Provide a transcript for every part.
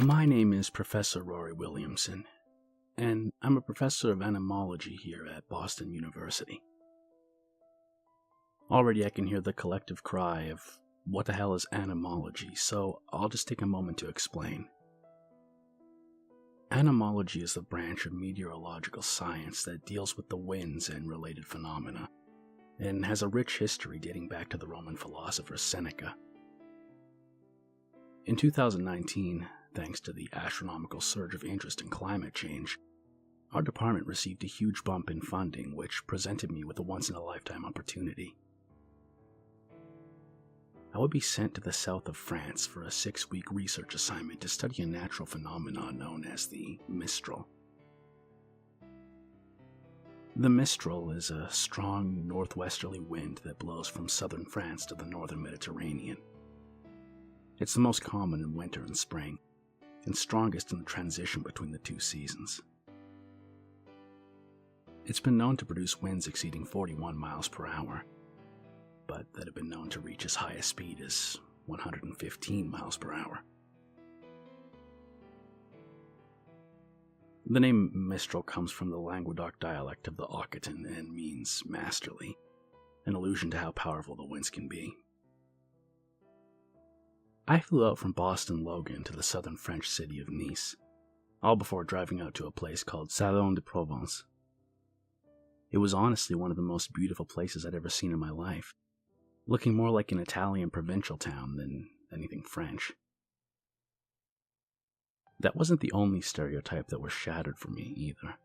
My name is Professor Rory Williamson, and I'm a professor of entomology here at Boston University. Already I can hear the collective cry of, what the hell is entomology, so I'll just take a moment to explain. Entomology is the branch of meteorological science that deals with the winds and related phenomena, and has a rich history dating back to the Roman philosopher Seneca. In 2019, thanks to the astronomical surge of interest in climate change, our department received a huge bump in funding, which presented me with a once-in-a-lifetime opportunity. I would be sent to the south of France for a 6-week research assignment to study a natural phenomenon known as the Mistral. The Mistral is a strong northwesterly wind that blows from southern France to the northern Mediterranean. It's the most common in winter and spring, and strongest in the transition between the two seasons. It's been known to produce winds exceeding 41 miles per hour, but that have been known to reach as high a speed as 115 miles per hour. The name Mistral comes from the Languedoc dialect of the Occitan and means masterly, an allusion to how powerful the winds can be. I flew out from Boston Logan to the southern French city of Nice, all before driving out to a place called Salon de Provence. It was honestly one of the most beautiful places I'd ever seen in my life, looking more like an Italian provincial town than anything French. That wasn't the only stereotype that was shattered for me either.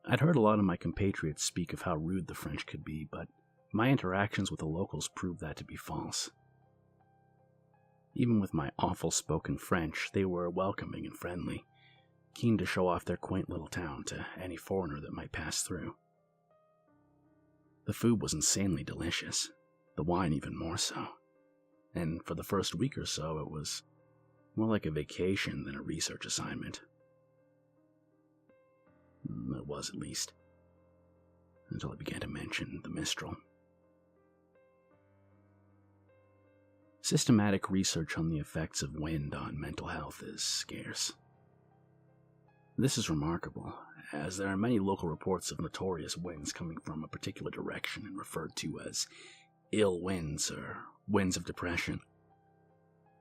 I'd heard a lot of my compatriots speak of how rude the French could be, but my interactions with the locals proved that to be false. Even with my awful spoken French, they were welcoming and friendly, keen to show off their quaint little town to any foreigner that might pass through. The food was insanely delicious, the wine even more so, and for the first week or so it was more like a vacation than a research assignment. It was, at least, until I began to mention the Mistral. Systematic research on the effects of wind on mental health is scarce. This is remarkable, as there are many local reports of notorious winds coming from a particular direction and referred to as ill winds or winds of depression,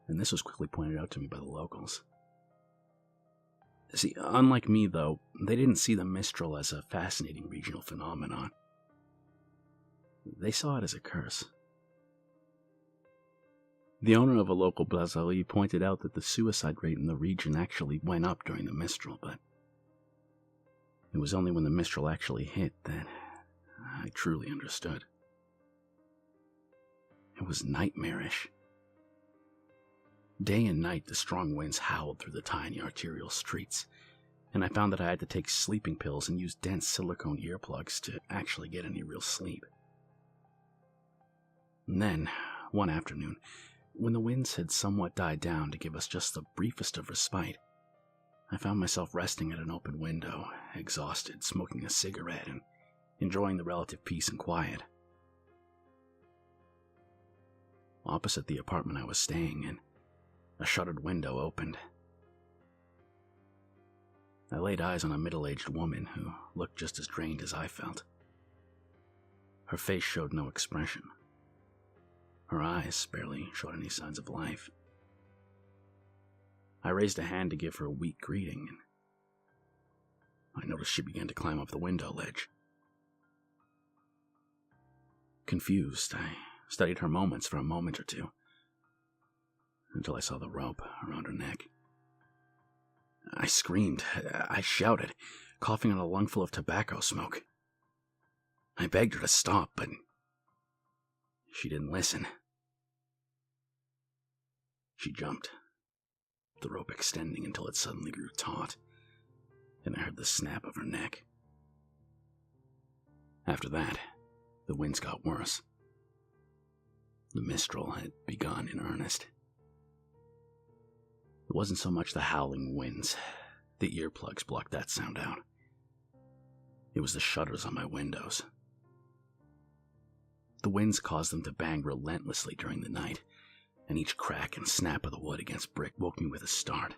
and this was quickly pointed out to me by the locals. See, unlike me though, they didn't see the Mistral as a fascinating regional phenomenon. They saw it as a curse. The owner of a local brasserie pointed out that the suicide rate in the region actually went up during the Mistral, but it was only when the Mistral actually hit that I truly understood. It was nightmarish. Day and night, the strong winds howled through the tiny arterial streets, and I found that I had to take sleeping pills and use dense silicone earplugs to actually get any real sleep. And then, one afternoon, when the winds had somewhat died down to give us just the briefest of respite, I found myself resting at an open window, exhausted, smoking a cigarette and enjoying the relative peace and quiet. Opposite the apartment I was staying in, a shuttered window opened. I laid eyes on a middle-aged woman who looked just as drained as I felt. Her face showed no expression. Her eyes barely showed any signs of life. I raised a hand to give her a weak greeting, and I noticed she began to climb up the window ledge. Confused, I studied her movements for a moment or two, until I saw the rope around her neck. I screamed, I shouted, coughing on a lungful of tobacco smoke. I begged her to stop, but she didn't listen. She jumped, the rope extending until it suddenly grew taut, and I heard the snap of her neck. After that, the winds got worse. The Mistral had begun in earnest. It wasn't so much the howling winds. The earplugs blocked that sound out. It was the shutters on my windows. The winds caused them to bang relentlessly during the night, and each crack and snap of the wood against brick woke me with a start.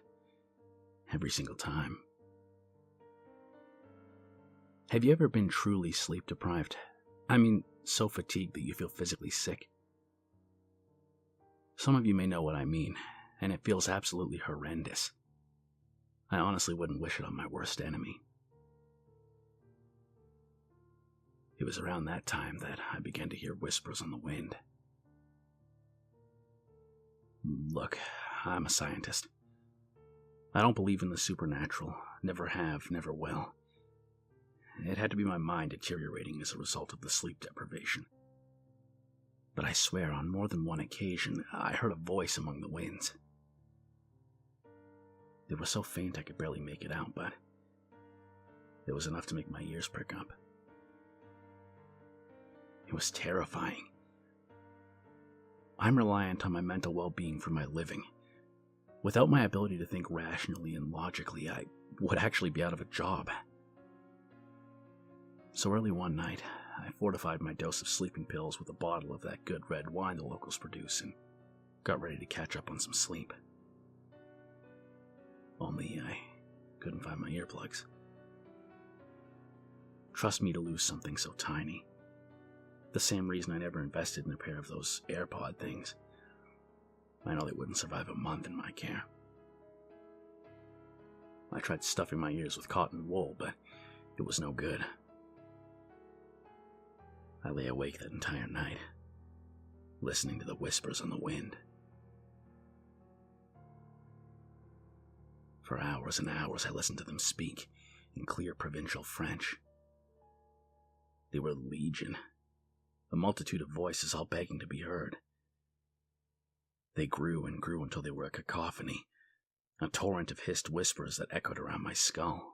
every single time. Have you ever been truly sleep deprived? I mean, so fatigued that you feel physically sick? Some of you may know what I mean, and it feels absolutely horrendous. I honestly wouldn't wish it on my worst enemy. It was around that time that I began to hear whispers on the wind. Look, I'm a scientist. I don't believe in the supernatural, never have, never will. It had to be my mind deteriorating as a result of the sleep deprivation. But I swear on more than one occasion, I heard a voice among the winds. It was so faint I could barely make it out, but it was enough to make my ears prick up. It was terrifying. I'm reliant on my mental well-being for my living. Without my ability to think rationally and logically, I would actually be out of a job. So early one night, I fortified my dose of sleeping pills with a bottle of that good red wine the locals produce and got ready to catch up on some sleep. Only I couldn't find my earplugs. Trust me to lose something so tiny. The same reason I never invested in a pair of those AirPod things. I know they wouldn't survive a month in my care. I tried stuffing my ears with cotton wool, but it was no good. I lay awake that entire night, listening to the whispers on the wind. For hours and hours I listened to them speak in clear provincial French. They were legion, a multitude of voices all begging to be heard. They grew and grew until they were a cacophony, a torrent of hissed whispers that echoed around my skull.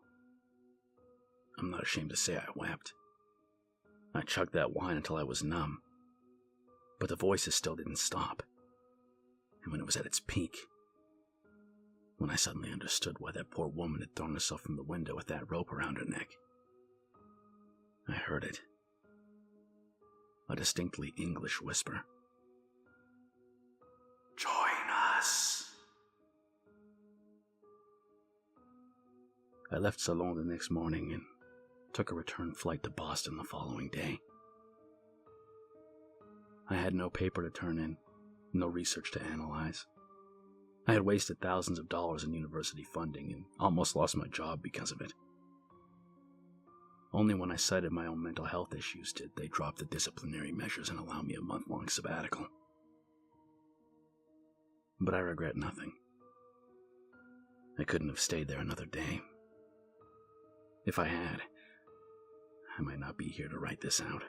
I'm not ashamed to say I wept. I chugged that wine until I was numb, but the voices still didn't stop. And when it was at its peak, when I suddenly understood why that poor woman had thrown herself from the window with that rope around her neck, I heard it. A distinctly English whisper. "Join us." I left Salon the next morning and took a return flight to Boston the following day. I had no paper to turn in, no research to analyze. I had wasted thousands of dollars in university funding and almost lost my job because of it. Only when I cited my own mental health issues did they drop the disciplinary measures and allow me a month-long sabbatical. But I regret nothing. I couldn't have stayed there another day. If I had, I might not be here to write this out.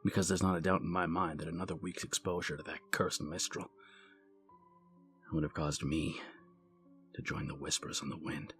Because there's not a doubt in my mind that another week's exposure to that cursed Mistral would have caused me to join the whispers on the wind.